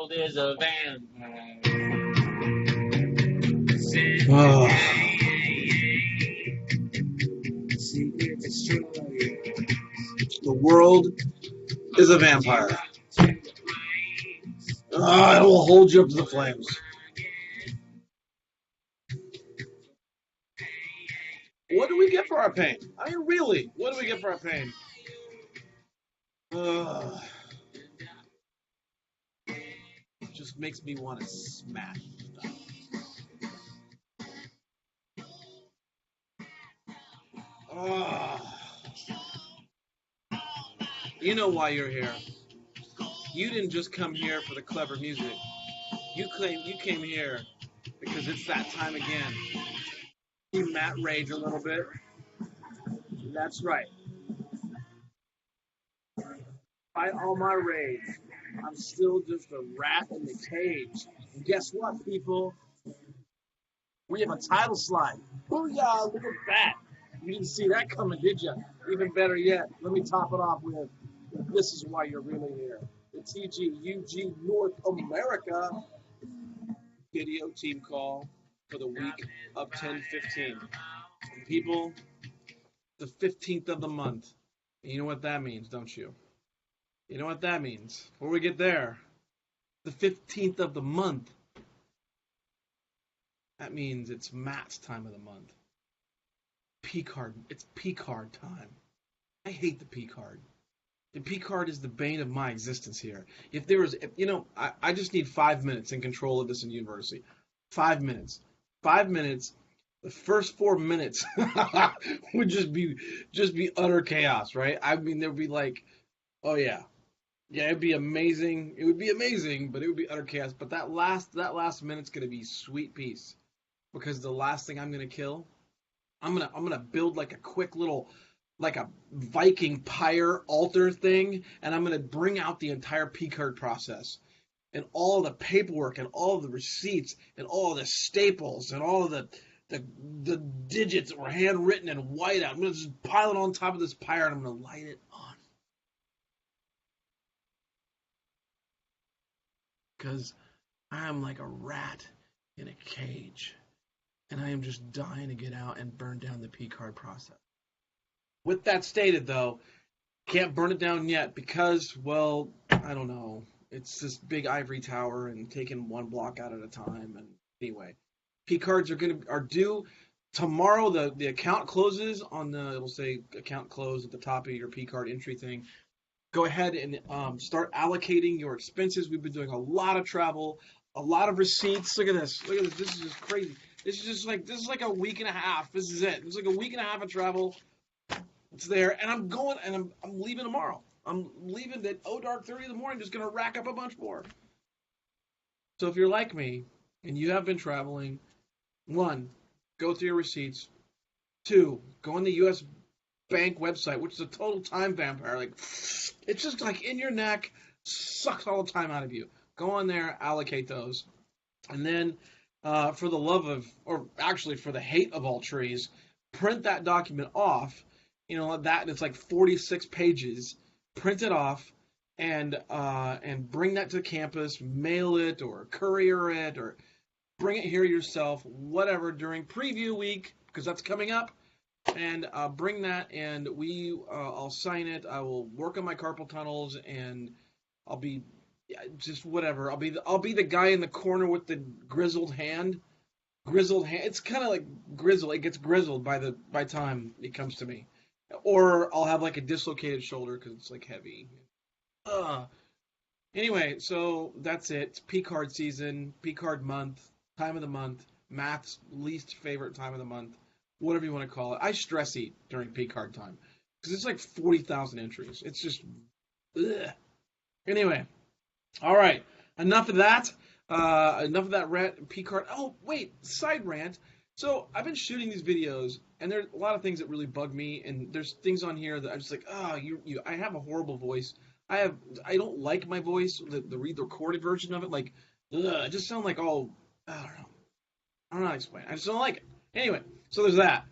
world is a vampire. Oh. Secret destroyer. The world is a vampire. It will hold you up to the flames. What do we get for our pain? I mean, really, what do we get for our pain? It just makes me want to smash stuff. You know why you're here. You didn't just come here for the clever music. You came here because it's that time again. You Matt rage a little bit. That's right. By all my rage, I'm still just a rat in the cage. And guess what, people? We have a title slide. Booyah, look at that. You didn't see that coming, did you? Even better yet, let me top it off with, this is why you're really here. The TWU UG North America video team call for the week of 10/15. And people, the 15th of the month. And you know what that means, don't you? You know what that means? Before we get there, the 15th of the month. That means it's Matt's time of the month. P-card. It's P-card time. I hate the P-card. The P-card is the bane of my existence here. I just need 5 minutes in control of this in university. 5 minutes. 5 minutes. The first 4 minutes would just be utter chaos, right? I mean, there would be like, oh yeah. Yeah, it'd be amazing. It would be amazing, but it would be utter chaos. But that last minute's gonna be sweet peace. Because the last thing I'm gonna kill, I'm gonna build like a quick little, like a Viking pyre altar thing, and I'm gonna bring out the entire P-card process and all the paperwork and all of the receipts and all of the staples and all of the digits that were handwritten in whiteout. I'm gonna just pile it on top of this pyre and I'm gonna light it on. Because I'm like a rat in a cage. And I am just dying to get out and burn down the P-card process. With that stated, though, can't burn it down yet because, well, I don't know. It's this big ivory tower and taking one block out at a time. And anyway, P-cards are due tomorrow. The account closes on it'll say account closed at the top of your P-card entry thing. Go ahead and start allocating your expenses. We've been doing a lot of travel, a lot of receipts. Look at this. Look at this. This is just crazy. This is like a week and a half. This is it. It's like a week and a half of travel. It's there, and I'm going, and I'm leaving tomorrow. I'm leaving at dark 30 in the morning. Just gonna rack up a bunch more. So if you're like me and you have been traveling, 1, go through your receipts. 2, go on the U.S. Bank website, which is a total time vampire. Like, it's just like in your neck, sucks all the time out of you. Go on there, allocate those, and then. For the love of, or actually for the hate of all trees, print that document off. It's like 46 pages. Print it off and bring that to campus, mail it or courier it or bring it here yourself, whatever, during preview week, because that's coming up. And bring that, and I'll sign it. I will work on my carpal tunnels, and I'll be. Yeah, just whatever. I'll be the guy in the corner with the grizzled hand. It's kind of like grizzle. It gets grizzled by time it comes to me, or I'll have like a dislocated shoulder because it's like heavy. Anyway, so that's it. It's P-card season, P-card month, time of the month. Math's least favorite time of the month, whatever you want to call it. I stress eat during P-card time because it's like 40,000 entries. It's just. Ugh. Anyway. All right, enough of that. Enough of that rant P-card. Oh, wait, side rant. So I've been shooting these videos, and there's a lot of things that really bug me, and there's things on here that I'm just like, I have a horrible voice. I don't like my voice, the recorded version of it. Like, I just sound like I don't know. I don't know how to explain it. I just don't like it. Anyway, so there's that.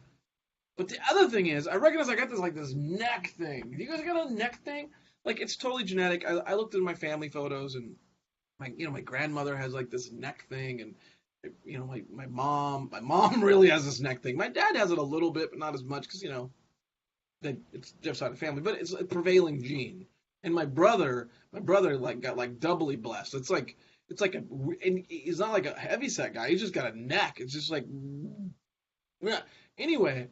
But the other thing is, I recognize I got this neck thing. Do you guys got a neck thing? Like, it's totally genetic. I looked at my family photos, and my grandmother has like this neck thing, and my mom really has this neck thing. My dad has it a little bit, but not as much because that it's Jeff's side of the family, but it's a prevailing gene. And my brother like got like doubly blessed. And he's not like a heavy set guy. He's just got a neck. It's just like, yeah. Anyway,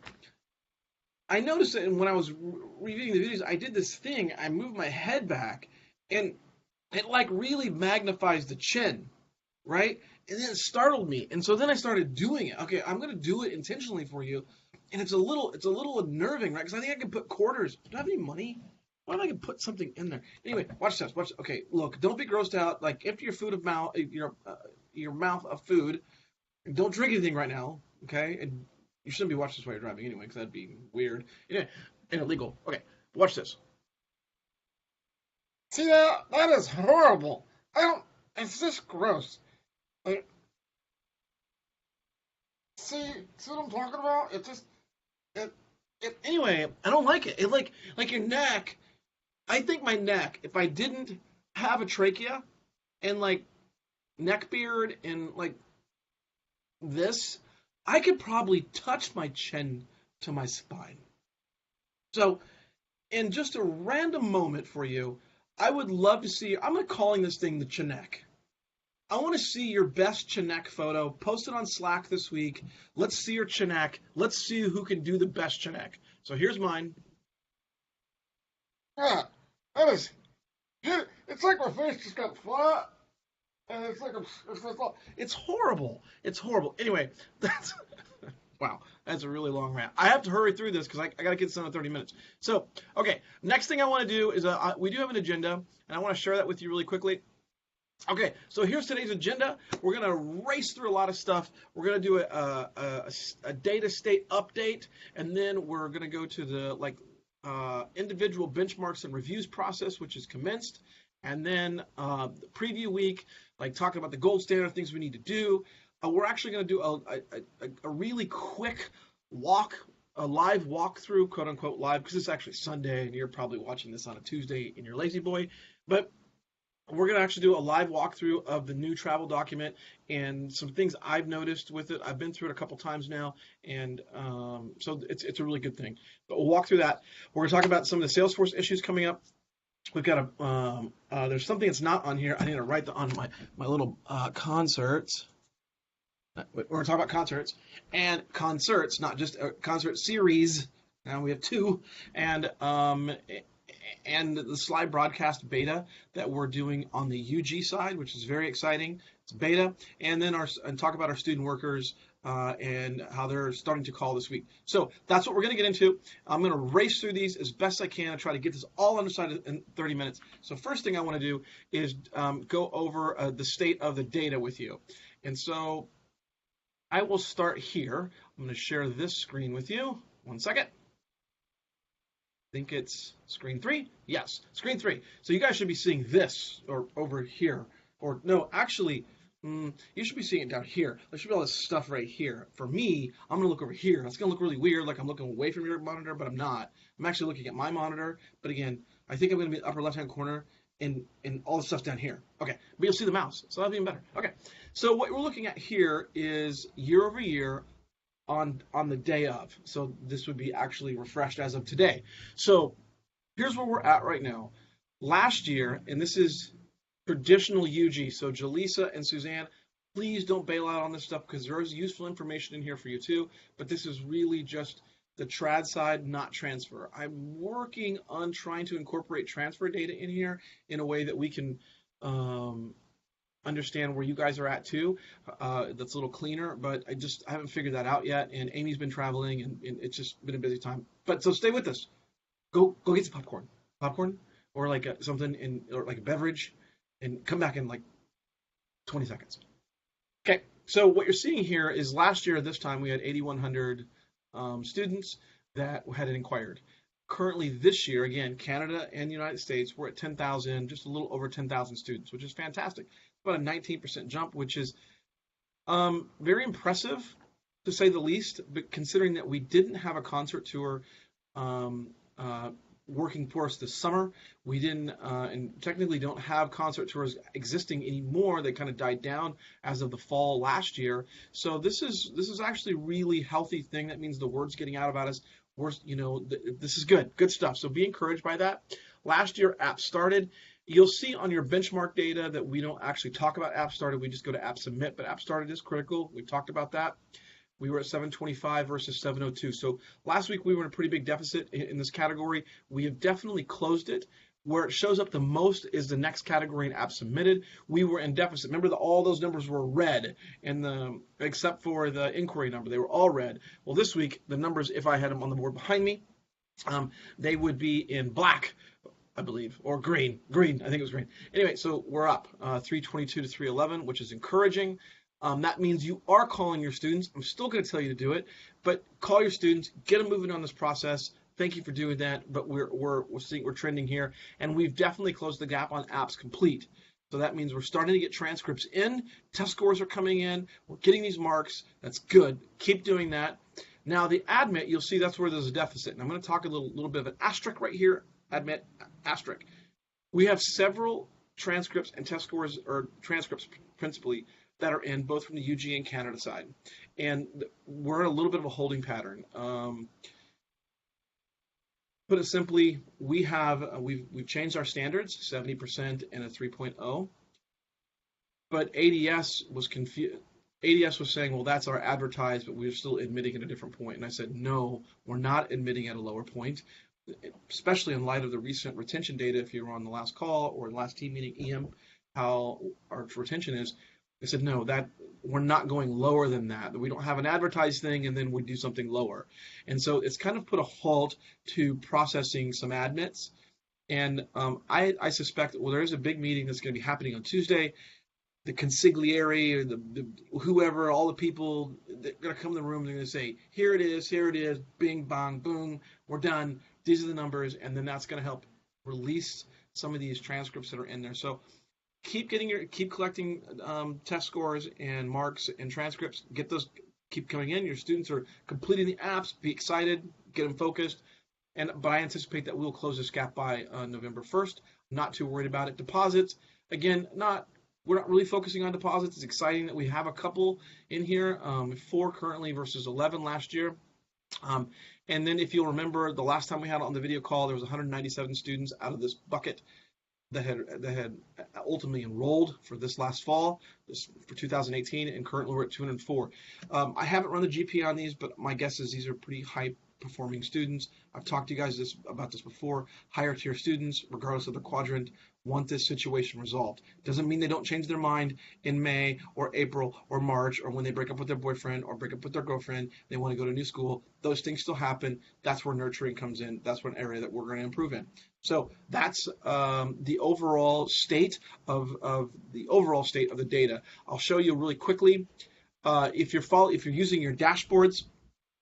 I noticed that when I was reviewing the videos, I did this thing. I moved my head back, and it like really magnifies the chin, right? And then it startled me, and so then I started doing it. Okay, I'm gonna do it intentionally for you, and it's a little unnerving, right? Because I think I can put quarters. Do I have any money? Why don't I can put something in there? Anyway, watch this. Watch. Okay, look, don't be grossed out. Like empty your mouth of food. Don't drink anything right now. Okay, and you shouldn't be watching this while you're driving anyway, because that'd be weird and illegal. Okay, watch this. See that is horrible. I don't. It's just gross. Like, see what I'm talking about? Anyway, I don't like it. It like your neck. I think my neck, if I didn't have a trachea and like neck beard and like this, I could probably touch my chin to my spine. So, in just a random moment for you, I would love to see. I'm going to calling this thing the Chinek. I want to see your best Chinek photo. Post it on Slack this week. Let's see your Chinek. Let's see who can do the best Chinek. So here's mine. Yeah, that is. It's like my face just got flat, and It's horrible. It's horrible. Anyway, that's wow. That's a really long rant. I have to hurry through this because I got to get this done in 30 minutes. So, okay, next thing I want to do is we do have an agenda, and I want to share that with you really quickly. Okay, so here's today's agenda. We're going to race through a lot of stuff. We're going to do a data state update, and then we're going to go to the individual benchmarks and reviews process, which is commenced, and then the preview week, like talking about the gold standard things we need to do. We're actually going to do a really quick a live walkthrough, quote unquote live, because it's actually Sunday, and you're probably watching this on a Tuesday in your lazy boy, but we're going to actually do a live walkthrough of the new travel document and some things I've noticed with it. I've been through it a couple times now, and so it's a really good thing. But we'll walk through that. We're going to talk about some of the Salesforce issues coming up. We've got there's something that's not on here. I need to write on my little concerts. We're going to talk about concerts, not just a concert series. Now we have two, and the slide broadcast beta that we're doing on the UG side, which is very exciting. It's beta, and then talk about our student workers and how they're starting to call this week. So that's what we're going to get into. I'm going to race through these as best I can and try to get this all understood in 30 minutes. So first thing I want to do is go over the state of the data with you. And so I will start here. I'm going to share this screen with you. One second. I think it's screen 3. Yes, screen 3. So you guys should be seeing this or over here. Or no, actually, you should be seeing it down here. There should be all this stuff right here. For me, I'm going to look over here. It's going to look really weird, like I'm looking away from your monitor, but I'm not. I'm actually looking at my monitor. But again, I think I'm going to be in the upper left-hand corner, and all the stuff's down here. Okay, but you'll see the mouse, so that'll be even better. Okay, so what we're looking at here is year over year on the day of. So this would be actually refreshed as of today. So here's where we're at right now. Last year, and this is traditional UG, so Jaleesa and Suzanne, please don't bail out on this stuff because there is useful information in here for you too, but this is really just the trad side, not transfer. I'm working on trying to incorporate transfer data in here in a way that we can understand where you guys are at too. That's a little cleaner, but I haven't figured that out yet. And Amy's been traveling, and it's just been a busy time. But so stay with us. Go get some popcorn, or like something or like a beverage, and come back in like 20 seconds. Okay. So what you're seeing here is last year at this time we had 8,100 students that had inquired. Currently this year, again, Canada and the United States, we're at 10,000, just a little over 10,000 students, which is fantastic. About a 19% jump, which is very impressive to say the least, but considering that we didn't have a concert tour working for us this summer. We didn't, and technically don't have concert tours existing anymore. They kind of died down as of the fall last year. So this is actually a really healthy thing. That means the word's getting out about us. This is good stuff. So be encouraged by that. Last year, App Started. You'll see on your benchmark data that we don't actually talk about App Started. We just go to App Submit, but App Started is critical. We've talked about that. We were at 725 versus 702. So last week we were in a pretty big deficit in this category. We have definitely closed it. Where it shows up the most is the next category in App Submitted. We were in deficit. Remember that all those numbers were red, except for the inquiry number. They were all red. Well, this week, the numbers, if I had them on the board behind me, they would be in black, I believe, or green. Green, I think it was green. Anyway, so we're up 322 to 311, which is encouraging. That means you are calling your students. I'm still going to tell you to do it, but call your students, get them moving on this process. Thank you for doing that. But we're trending here, and we've definitely closed the gap on apps complete. So that means we're starting to get transcripts in. Test scores are coming in. We're getting these marks. That's good. Keep doing that. Now the admit, you'll see that's where there's a deficit. And I'm going to talk a little bit of an asterisk right here. Admit asterisk. We have several transcripts and test scores, or transcripts principally, that are in both from the UG and Canada side, and we're in a little bit of a holding pattern. Put it simply, we've changed our standards, 70% and a 3.0, but ADS was confused. ADS was saying, well, that's our advertised, but we're still admitting at a different point. And I said, no, we're not admitting at a lower point, especially in light of the recent retention data. If you were on the last call or the last team meeting, EM, how our retention is. I said, no, that we're not going lower than that. We don't have an advertised thing and then we do something lower. And so it's kind of put a halt to processing some admits. And I suspect, well, there is a big meeting that's going to be happening on Tuesday. The consigliere, or the whoever, all the people that are going to come in the room, they're going to say, here it is, bing, bang, boom, we're done. These are the numbers. And then that's going to help release some of these transcripts that are in there. So keep collecting test scores and marks and transcripts. Get those, keep coming in. Your students are completing the apps. Be excited. Get them focused. But I anticipate that we'll close this gap by November 1st. I'm not too worried about it. Deposits, again, we're not really focusing on deposits. It's exciting that we have a couple in here, 4 currently versus 11 last year. And then if you'll remember, the last time we had it on the video call, there was 197 students out of this bucket that had ultimately enrolled for this last fall, for 2018, and currently we're at 204. I haven't run the GPA on these, but my guess is these are pretty high-performing students. I've talked to you guys about this before. Higher-tier students, regardless of the quadrant, want this situation resolved. Doesn't mean they don't change their mind in May or April or March, or when they break up with their boyfriend or break up with their girlfriend, they want to go to a new school. Those things still happen. That's where nurturing comes in. That's one area that we're going to improve in. So that's the overall state of the data. I'll show you really quickly. If you're using your dashboards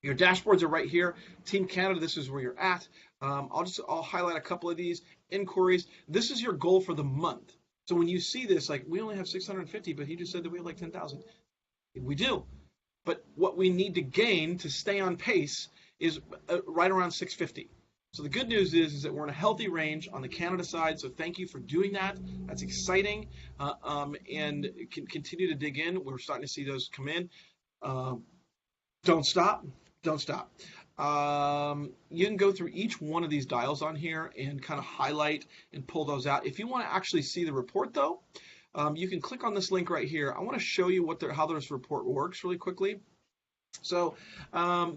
are right here. Team Canada, this is where you're at. I'll highlight a couple of these inquiries. This is your goal for the month. So when you see this, like, we only have 650, but he just said that we have like 10,000. We do. But what we need to gain to stay on pace is right around 650. So the good news is that we're in a healthy range on the Canada side. So thank you for doing that. That's exciting. And continue to dig in. We're starting to see those come in. Don't stop. Don't stop. You can go through each one of these dials on here and kind of highlight and pull those out. If you want to actually see the report, though, you can click on this link right here. I want to show you how this report works really quickly. So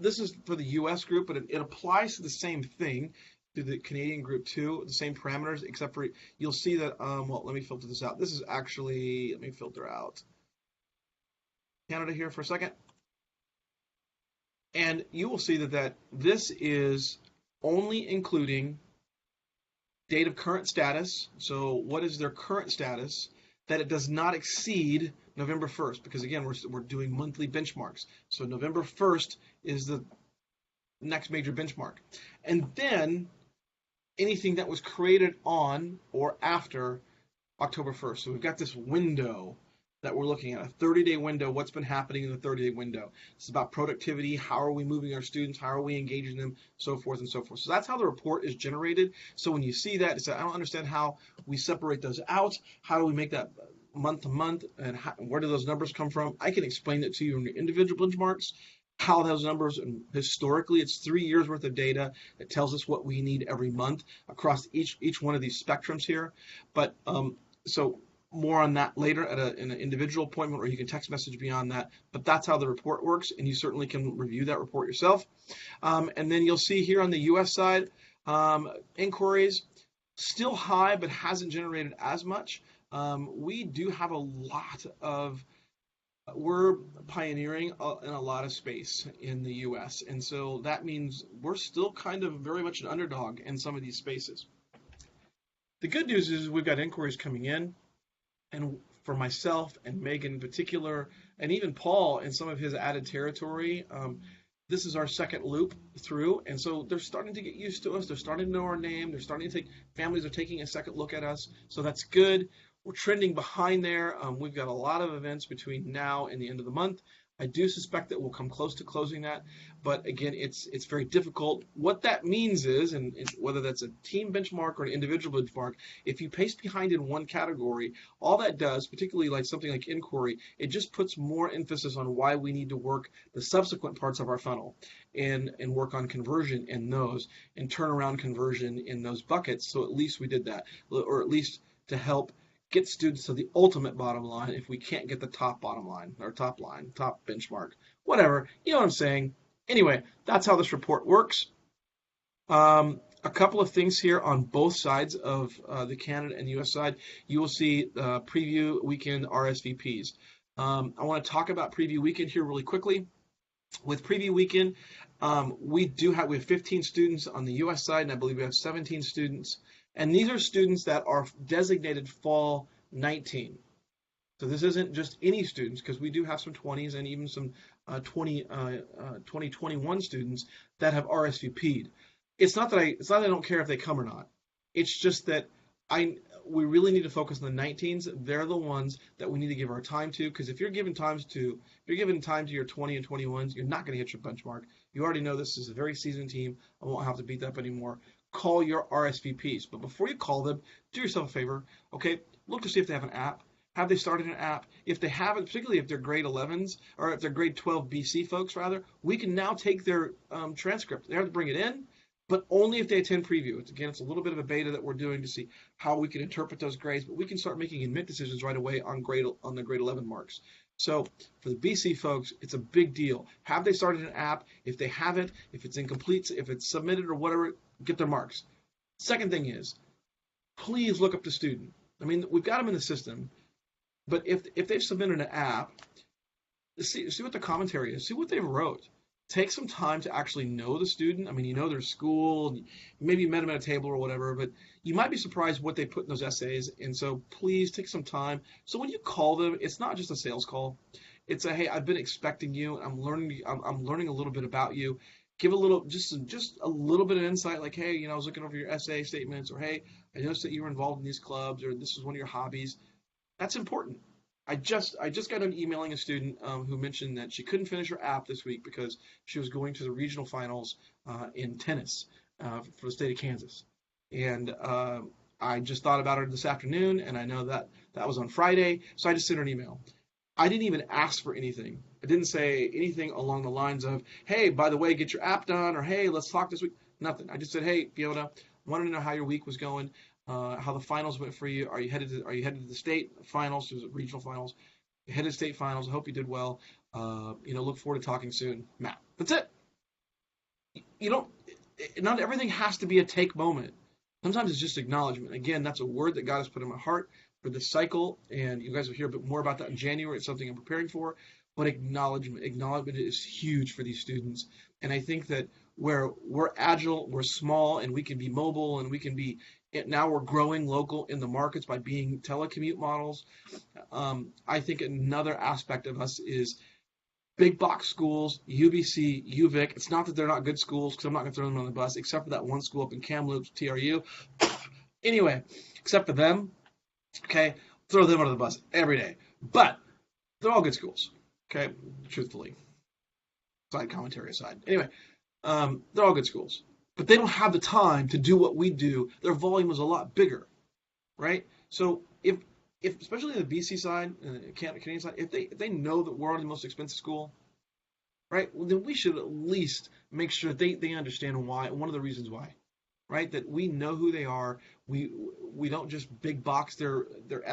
this is for the U.S. group, but it applies to the same thing to the Canadian group too, the same parameters, except for you'll see that, well, let me filter this out. This is actually, let me filter out Canada here for a second. And you will see that this is only including date of current status. So what is their current status? That it does not exceed November 1st, because again, we're doing monthly benchmarks. So November 1st is the next major benchmark. And then anything that was created on or after October 1st. So we've got this window that we're looking at, a 30-day window, what's been happening in the 30-day window. It's about productivity, how are we moving our students, how are we engaging them, so forth and so forth. So that's how the report is generated. So when you see that, it's I don't understand how we separate those out. How do we make that month to month, and where do those numbers come from? I can explain it to you in your individual benchmarks, how those numbers, and historically it's 3 years worth of data that tells us what we need every month across each one of these spectrums here. But so more on that later in an individual appointment, or you can text message beyond that. But that's how the report works, and you certainly can review that report yourself. And then you'll see here on the U.S. side, inquiries still high, but hasn't generated as much. We do have a lot of, we're pioneering in a lot of space in the U.S., and so that means we're still kind of very much an underdog in some of these spaces. The good news is we've got inquiries coming in, and for myself and Megan in particular, and even Paul in some of his added territory, this is our second loop through, and so they're starting to get used to us. They're starting to know our name. They're starting to families are taking a second look at us, so that's good. We're trending behind there. We've got a lot of events between now and the end of the month. I do suspect that we'll come close to closing that, but again, it's very difficult. What that means is, and whether that's a team benchmark or an individual benchmark, if you pace behind in one category, all that does, particularly like something like inquiry, it just puts more emphasis on why we need to work the subsequent parts of our funnel and work on conversion in those and turnaround conversion in those buckets. So at least we did that, or at least to help get students to the ultimate bottom line if we can't get the top bottom line, or top line, top benchmark, whatever. You know what I'm saying? Anyway, that's how this report works. A couple of things here on both sides of the Canada and US side. You will see preview weekend RSVPs. I want to talk about preview weekend here really quickly. With preview weekend, we have 15 students on the US side, and I believe we have 17 students. And these are students that are designated fall 19. So this isn't just any students, because we do have some 20s and even some 2021 students that have RSVP'd. It's not that I don't care if they come or not. It's just that we really need to focus on the 19s. They're the ones that we need to give our time to, because if you're giving time to your 20 and 21s, you're not going to hit your benchmark. You already know this is a very seasoned team. I won't have to beat that up anymore. Call your RSVPs. But before you call them, do yourself a favor, okay? Look to see if they have an app. Have they started an app? If they haven't, particularly if they're grade 11s, or if they're grade 12 BC folks, rather, we can now take their transcript. They have to bring it in, but only if they attend preview. Again, it's a little bit of a beta that we're doing to see how we can interpret those grades, but we can start making admit decisions right away on the grade 11 marks. So for the BC folks, it's a big deal. Have they started an app? If they haven't, if it's incomplete, if it's submitted or whatever, get their marks. Second thing is, please look up the student. I mean, we've got them in the system, but if they've submitted an app, see what the commentary is, see what they wrote. Take some time to actually know the student. I mean, you know their school, maybe you met them at a table or whatever, but you might be surprised what they put in those essays. And so please take some time. So when you call them, it's not just a sales call. It's a, hey, I've been expecting you. I'm learning a little bit about you. Give a little, just a little bit of insight, like, hey, I was looking over your essay statements, or hey, I noticed that you were involved in these clubs, or this was one of your hobbies. That's important. I just got done emailing a student who mentioned that she couldn't finish her app this week because she was going to the regional finals in tennis for the state of Kansas. And I just thought about her this afternoon, and I know that was on Friday, so I just sent her an email. I didn't even ask for anything. I didn't say anything along the lines of, hey, by the way, get your app done, or hey, let's talk this week. Nothing. I just said, hey, Fiona, wanted to know how your week was going, how the finals went for you. Are you headed to the state finals, regional finals? You headed to state finals. I hope you did well. Look forward to talking soon. Matt, that's it. Not everything has to be a take moment. Sometimes it's just acknowledgement. Again, that's a word that God has put in my heart for this cycle, and you guys will hear a bit more about that in January. It's something I'm preparing for. But acknowledgement is huge for these students. And I think that where we're agile, we're small, and we can be mobile, and we can be, now we're growing local in the markets by being telecommute models. I think another aspect of us is big box schools, UBC, UVic. It's not that they're not good schools, because I'm not going to throw them on the bus, except for that one school up in Kamloops, TRU. Anyway, except for them, okay, throw them under the bus every day. But They're all good schools. Okay, truthfully, side commentary aside. Anyway, they're all good schools, but they don't have the time to do what we do. Their volume is a lot bigger, right? So if especially the BC side and the Canadian side, if they know that we're the most expensive school, right? Well, then we should at least make sure they understand why. One of the reasons why, right? That we know who they are. We don't just big box their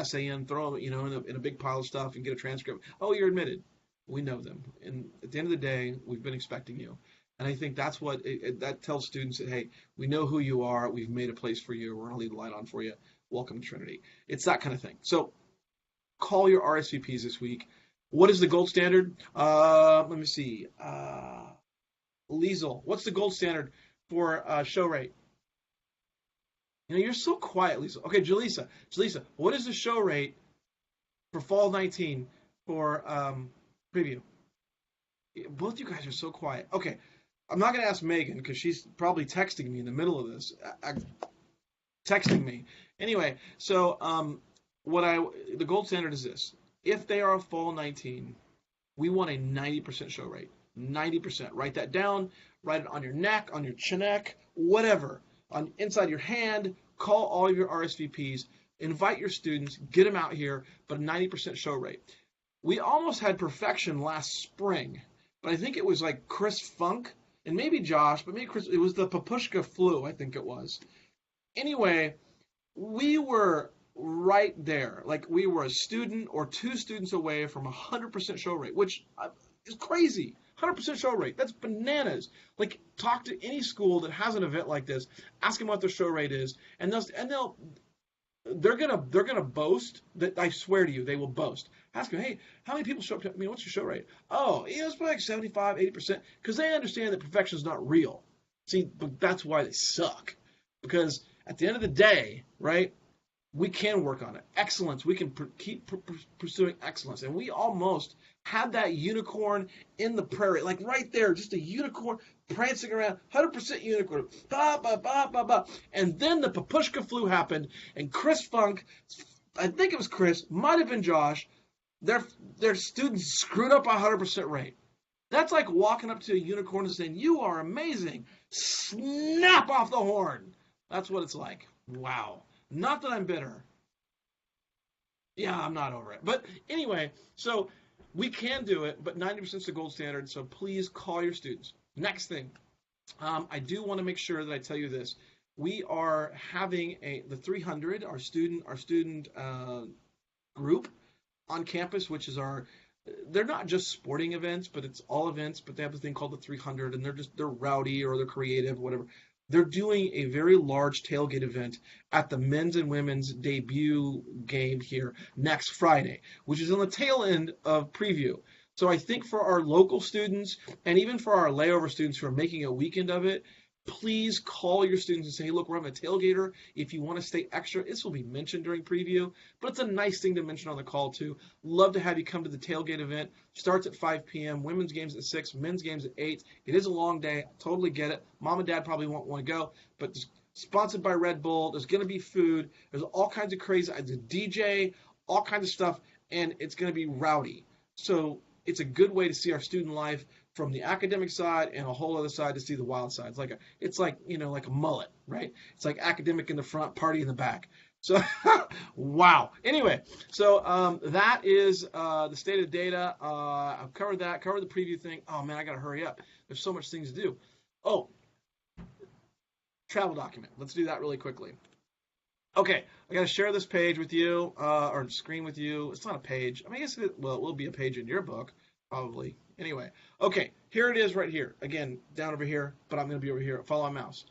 SAN, throw them in a big pile of stuff and get a transcript. Oh, you're admitted. We know them, and at the end of the day, we've been expecting you. And I think that's what that tells students that, hey, we know who you are. We've made a place for you. We're going to leave the light on for you. Welcome to Trinity. It's that kind of thing. So call your RSVPs this week. What is the gold standard? Let me see. Liesel, what's the gold standard for show rate? You're so quiet, Lisa. Okay, Jaleesa, what is the show rate for fall 19 for preview? Both you guys are so quiet. Okay, I'm not going to ask Megan because she's probably texting me in the middle of this. Texting me. Anyway, so the gold standard is this. If they are a fall 19, we want a 90% show rate. 90%. Write that down. Write it on your neck, on your neck, whatever. On inside your hand. Call all of your RSVPs. Invite your students. Get them out here. But a 90% show rate. We almost had perfection last spring. But I think it was like Chris Funk and maybe Josh, but maybe Chris. It was the Papushka flu, I think it was. Anyway, we were right there. Like we were a student or two students away from 100% show rate, which is crazy. 100% show rate. That's bananas. Like talk to any school that has an event like this. Ask them what their show rate is, and they're gonna boast. That I swear to you, they will boast. Ask them, hey, how many people show up? What's your show rate? Oh, it's probably like 75, 80%, because they understand that perfection is not real. See, but that's why they suck. Because at the end of the day, right? We can work on it. Excellence. We can keep pursuing excellence. And we almost had that unicorn in the prairie, like right there, just a unicorn prancing around, 100% unicorn. Ba, ba, ba, ba, ba. And then the Papushka flu happened, and Chris Funk, I think it was Chris, might have been Josh, their students screwed up a 100% rate. That's like walking up to a unicorn and saying, you are amazing. Snap off the horn. That's what it's like. Wow. Not that I'm bitter. Yeah, I'm not over it. But anyway, so we can do it, but 90% is the gold standard, so please call your students. Next thing, I do want to make sure that I tell you this. We are having the 300, our student group on campus, which is they're not just sporting events, but it's all events, but they have a thing called the 300, and they're rowdy or they're creative, whatever. They're doing a very large tailgate event at the men's and women's debut game here next Friday, which is on the tail end of preview. So I think for our local students and even for our layover students who are making a weekend of it, please call your students and say, hey, look, we're having a tailgater. If you want to stay extra, this will be mentioned during preview, but it's a nice thing to mention on the call too. Love to have you come to the tailgate event. Starts at 5 p.m. Women's games at 6, men's games at 8. It is a long day. I totally get it. Mom and dad probably won't want to go, but it's sponsored by Red Bull. There's going to be food. There's all kinds of crazy, there's a DJ, all kinds of stuff, and it's going to be rowdy. So it's a good way to see our student life from the academic side and a whole other side to see the wild side. It's like a mullet, right? It's like academic in the front, party in the back. So, wow. Anyway, so that is the state of data. I've covered that, covered the preview thing. Oh, man, I got to hurry up. There's so much things to do. Oh, travel document. Let's do that really quickly. Okay, I got to share this page with you, or screen with you. It's not a page. I mean, I guess it will be a page in your book, probably. Anyway, okay, here it is right here. Again, down over here, but I'm going to be over here. Follow my mouse.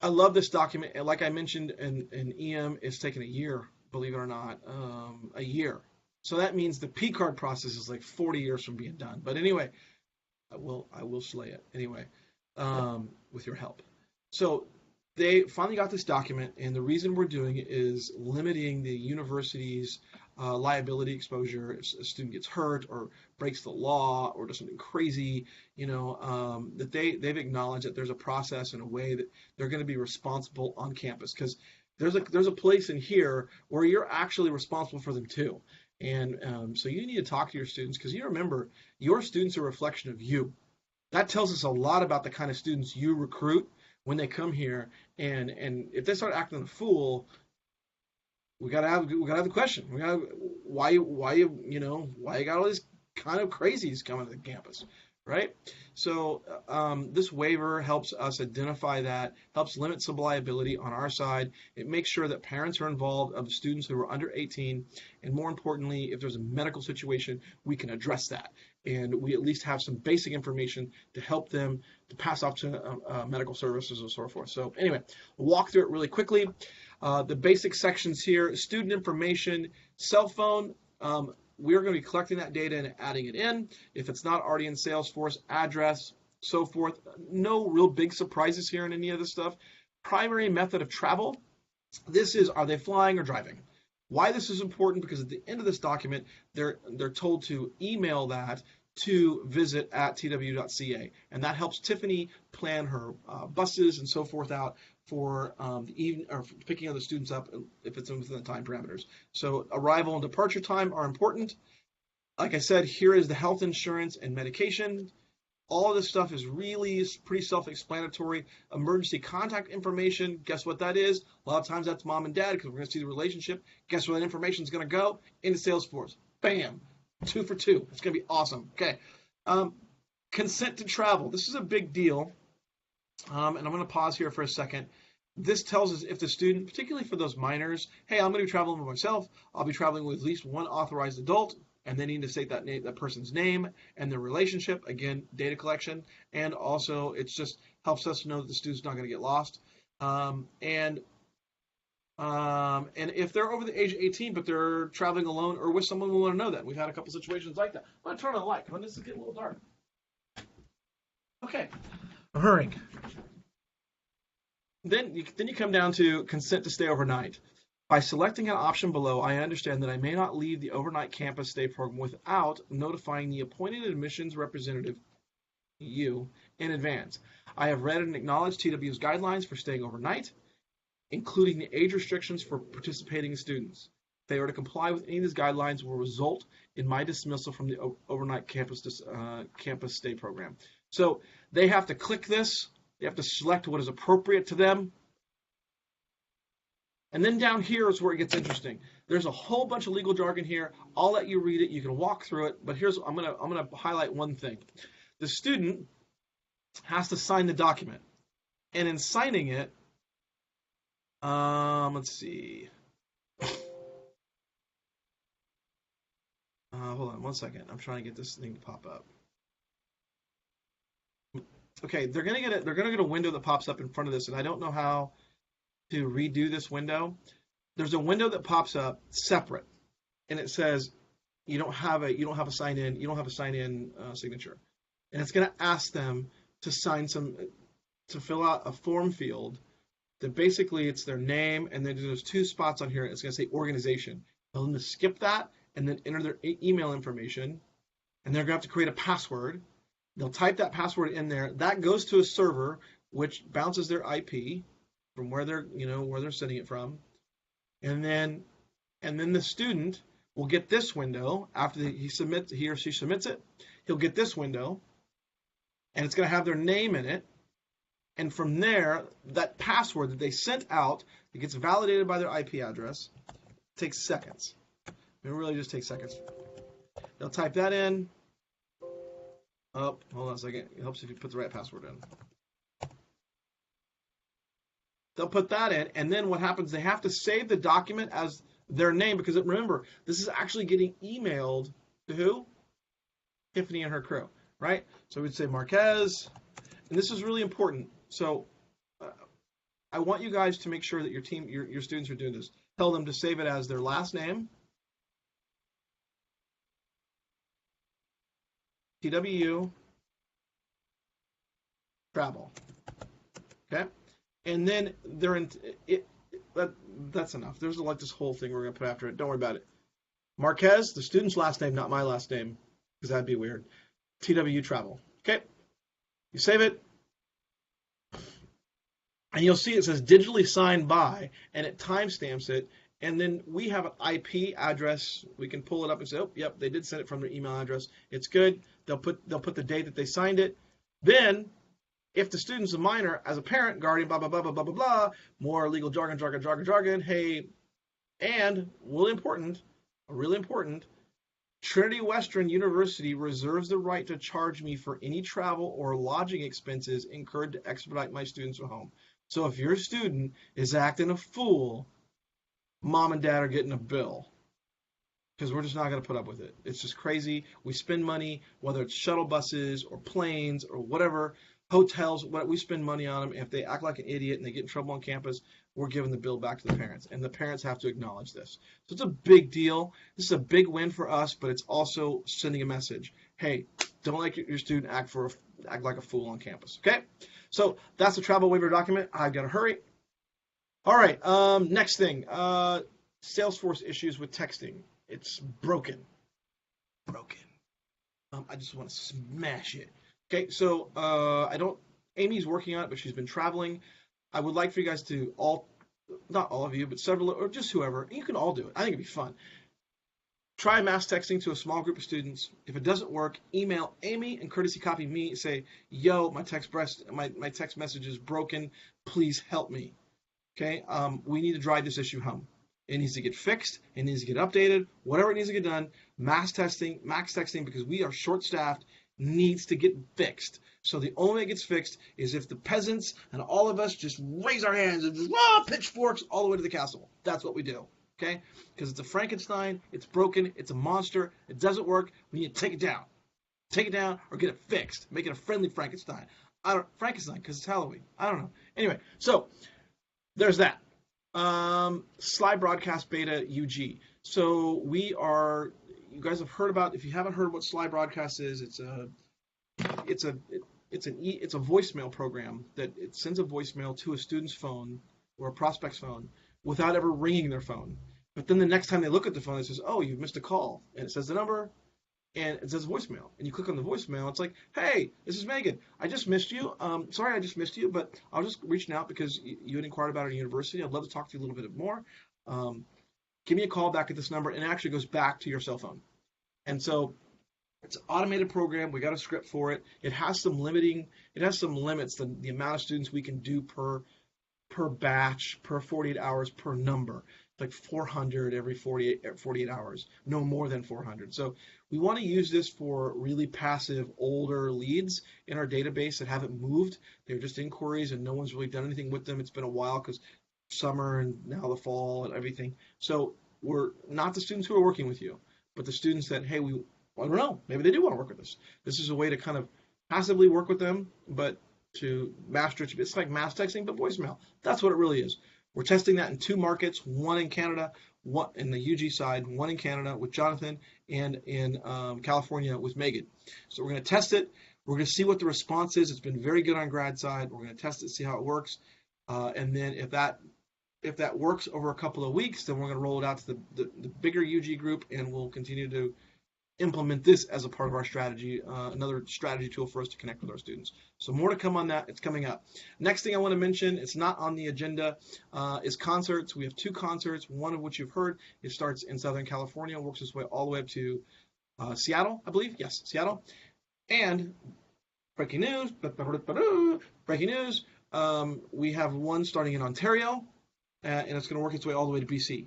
I love this document. And like I mentioned in EM, it's taken a year, believe it or not, a year. So that means the P-card process is like 40 years from being done. But anyway, I will slay it anyway, with your help. So they finally got this document, and the reason we're doing it is limiting the university's liability exposure. If a student gets hurt or breaks the law or does something crazy, that they've acknowledged that there's a process and a way that they're going to be responsible on campus, because there's a place in here where you're actually responsible for them too. And so you need to talk to your students, because you remember, your students are a reflection of you. That tells us a lot about the kind of students you recruit when they come here. And if they start acting a fool, we gotta have the question. Why you got all these kind of crazies coming to the campus, right? So this waiver helps us identify that, helps limit some liability on our side. It makes sure that parents are involved of students who are under 18, and more importantly, if there's a medical situation, we can address that, and we at least have some basic information to help them to pass off to medical services and so forth. So anyway, we'll walk through it really quickly. The basic sections here: student information, cell phone. We're going to be collecting that data and adding it in. If it's not already in Salesforce, address, so forth. No real big surprises here in any of this stuff. Primary method of travel. This is, are they flying or driving? Why this is important, because at the end of this document, they're told to email that to visit@twu.ca, and that helps Tiffany plan her buses and so forth out for the evening, or for picking other students up if it's within the time parameters. So arrival and departure time are important. Like I said, here is the health insurance and medication. All of this stuff is really pretty self-explanatory. Emergency contact information, guess what that is? A lot of times that's mom and dad, because we're going to see the relationship. Guess where that information is going to go? Into Salesforce. Bam. 2 for 2. It's going to be awesome. Okay. Consent to travel. This is a big deal. And I'm going to pause here for a second. This tells us if the student, particularly for those minors, hey, I'm going to be traveling by myself. I'll be traveling with at least one authorized adult, and they need to state that person's name and their relationship. Again, data collection, and also it just helps us know that the student's not going to get lost. And if they're over the age of 18, but they're traveling alone or with someone, we want to know that. We've had a couple situations like that. I'm going to turn on the light. Come on, this is getting a little dark. Okay, I'm hurrying. Then you come down to consent to stay overnight. By selecting an option below, I understand that I may not leave the overnight campus stay program without notifying the appointed admissions representative, you, in advance. I have read and acknowledged TWU's guidelines for staying overnight, including the age restrictions for participating students. Failure to comply with any of these guidelines will result in my dismissal from the overnight campus stay program. So they have to click this. They have to select what is appropriate to them. And then down here is where it gets interesting. There's a whole bunch of legal jargon here. I'll let you read it. You can walk through it. But here's I'm gonna highlight one thing. The student has to sign the document, and in signing it, let's see. Hold on one second. I'm trying to get this thing to pop up. Okay, they're gonna get a window that pops up in front of this, and I don't know how to redo this window. There's a window that pops up separate, and it says you don't have a sign in signature, and it's going to ask them to fill out a form field that basically it's their name, and then there's 2 spots on here. It's going to say organization. Tell them to skip that and then enter their email information, and they're going to have to create a password. They'll type that password in there. That goes to a server, which bounces their IP from where they're sending it from, and then the student will get this window after he or she submits it. He'll get this window, and it's going to have their name in it, and from there, that password that they sent out, it gets validated by their IP address. It takes seconds. It really just takes seconds. They'll type that in. Oh, hold on a second. It helps if you put the right password in. They'll put that in, and then what happens, they have to save the document as their name, because remember, this is actually getting emailed to who? Tiffany and her crew, right? So we'd say Marquez, and this is really important. So I want you guys to make sure that your students are doing this. Tell them to save it as their last name, TWU, travel, okay? And then that's enough. There's like this whole thing we're going to put after it. Don't worry about it. Marquez, the student's last name, not my last name, because that'd be weird. TWU travel. Okay. You save it. And you'll see it says digitally signed by, and it timestamps it, And then we have an IP address. We can pull it up and say, oh, yep, they did send it from their email address. It's good. They'll put the date that they signed it. Then, if the student's a minor, as a parent, guardian, blah, blah, blah, blah, blah, blah, blah, more legal jargon, hey, and really important, Trinity Western University reserves the right to charge me for any travel or lodging expenses incurred to expedite my students from home. So if your student is acting a fool, mom and dad are getting a bill because we're just not going to put up with it. It's just crazy. We spend money, whether it's shuttle buses or planes or whatever, hotels, we spend money on them. If they act like an idiot and they get in trouble on campus, we're giving the bill back to the parents, and the parents have to acknowledge this. So it's a big deal. This is a big win for us, but it's also sending a message. Hey, don't let your student act like a fool on campus, okay? So that's the travel waiver document. I've got to hurry. All right, next thing, Salesforce issues with texting. It's broken. I just want to smash it. Okay, so Amy's working on it, but she's been traveling. I would like for you guys to not all of you, but several, or just whoever, you can all do it. I think it'd be fun. Try mass texting to a small group of students. If it doesn't work, email Amy and courtesy copy me. Say, yo, my text message is broken. Please help me. Okay, we need to drive this issue home. It needs to get fixed. It needs to get updated. Whatever it needs to get done, max texting, because we are short-staffed, needs to get fixed. So the only way it gets fixed is if the peasants and all of us just raise our hands and just pitchforks all the way to the castle. That's what we do. Okay? Because it's a Frankenstein. It's broken. It's a monster. It doesn't work. We need to take it down. Take it down or get it fixed. Make it a friendly Frankenstein. Frankenstein because it's Halloween. I don't know. Anyway, so there's that. Sly Broadcast Beta UG. So you guys have heard about, if you haven't heard what Sly Broadcast is, it's a voicemail program that it sends a voicemail to a student's phone or a prospect's phone without ever ringing their phone. But then the next time they look at the phone, it says, oh, you've missed a call. And it says the number, and it says voicemail. And you click on the voicemail, it's like, hey, this is Megan. I just missed you. Sorry I just missed you, but I was just reaching out because you had inquired about our university. I'd love to talk to you a little bit more. Give me a call back at this number, and it actually goes back to your cell phone. And so it's an automated program. We got a script for it. It has some limits, the amount of students we can do per batch, per 48 hours, per number. Like 400 every 48 hours, no more than 400. So we want to use this for really passive, older leads in our database that haven't moved. They're just inquiries, and no one's really done anything with them. It's been a while because summer and now the fall and everything. So we're not the students who are working with you, but the students that, hey, I don't know, maybe they do want to work with us. This is a way to kind of passively work with them, but to master it. It's like mass texting, but voicemail. That's what it really is. We're testing that in 2 markets, one in Canada, one in the UG side, one in Canada with Jonathan, and in California with Megan. So we're going to test it. We're going to see what the response is. It's been very good on grad side. We're going to test it, see how it works. And then if that works over a couple of weeks, then we're going to roll it out to the bigger UG group, and we'll continue to implement this as a part of our strategy, another strategy tool for us to connect with our students. So more to come on that. It's coming up. Next thing I want to mention, it's not on the agenda, is concerts. We have 2 concerts, one of which you've heard. It starts in Southern California, works its way all the way up to Seattle, I believe. Yes, Seattle. And breaking news, we have one starting in Ontario, and it's going to work its way all the way to BC.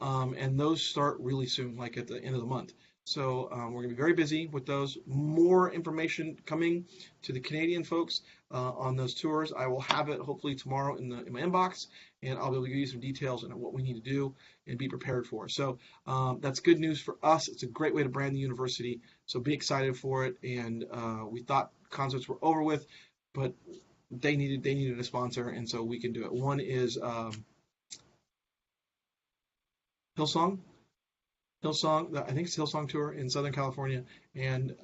And those start really soon, like at the end of the month. So we're going to be very busy with those. More information coming to the Canadian folks on those tours. I will have it hopefully tomorrow in my inbox, and I'll be able to give you some details on what we need to do and be prepared for. So that's good news for us. It's a great way to brand the university. So be excited for it. And we thought concerts were over with, but they needed a sponsor, and so we can do it. One is Hillsong, I think it's Hillsong Tour in Southern California, and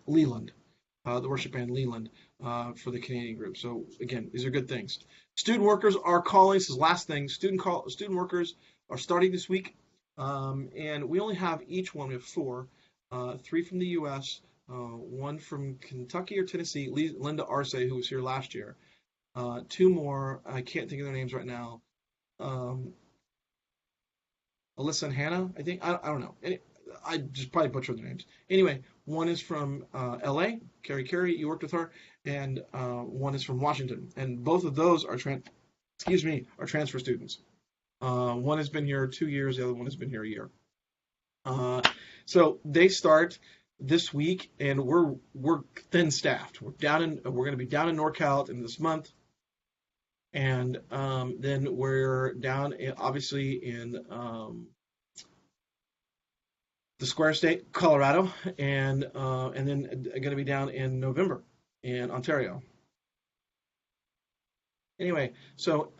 Leland, the worship band Leland, for the Canadian group. So again, these are good things. Student workers are calling. This is the last thing. Student workers are starting this week, and we only have each one. We have 4, 3 from the U.S., 1 from Kentucky or Tennessee, Linda Arce, who was here last year. 2 more. I can't think of their names right now. Alyssa and Hannah, I think. I don't know. I just probably butchered their names. Anyway, one is from L.A., Carrie, you worked with her, and one is from Washington. And both of those are transfer students. One has been here 2 years, the other one has been here a year. So they start this week, and we're thin staffed. We're going to be down in NorCal in this month, and then we're down obviously in the Square State, Colorado, and then going to be down in November in Ontario. Anyway, so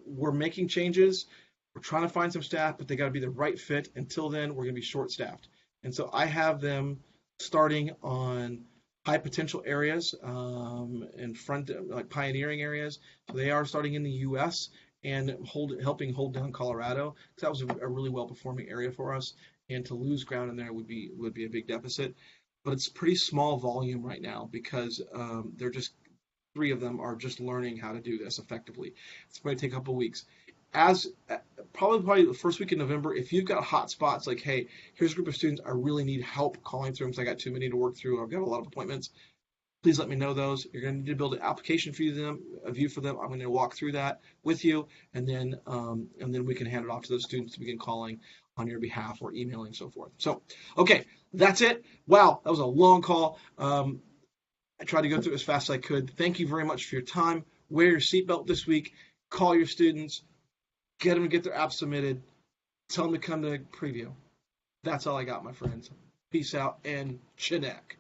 we're making changes. We're trying to find some staff, but they got to be the right fit. Until then, we're going to be short-staffed. And so I have them starting on high potential areas and like pioneering areas. So they are starting in the U.S. and helping hold down Colorado, because that was a really well-performing area for us. And to lose ground in there would be a big deficit. But it's pretty small volume right now because they're just 3 of them are just learning how to do this effectively. It's going to take a couple of weeks. As probably the first week in November, if you've got hot spots like, hey, here's a group of students I really need help calling through them because I got too many to work through, I've got a lot of appointments, please let me know those. You're going to need to build an application for them, a view for them. I'm going to walk through that with you, and then we can hand it off to those students to begin calling on your behalf or emailing and so forth. So, okay, that's it. Wow, that was a long call. I tried to go through it as fast as I could. Thank you very much for your time. Wear your seatbelt this week. Call your students. Get them to get their app submitted. Tell them to come to preview. That's all I got, my friends. Peace out and Chinek.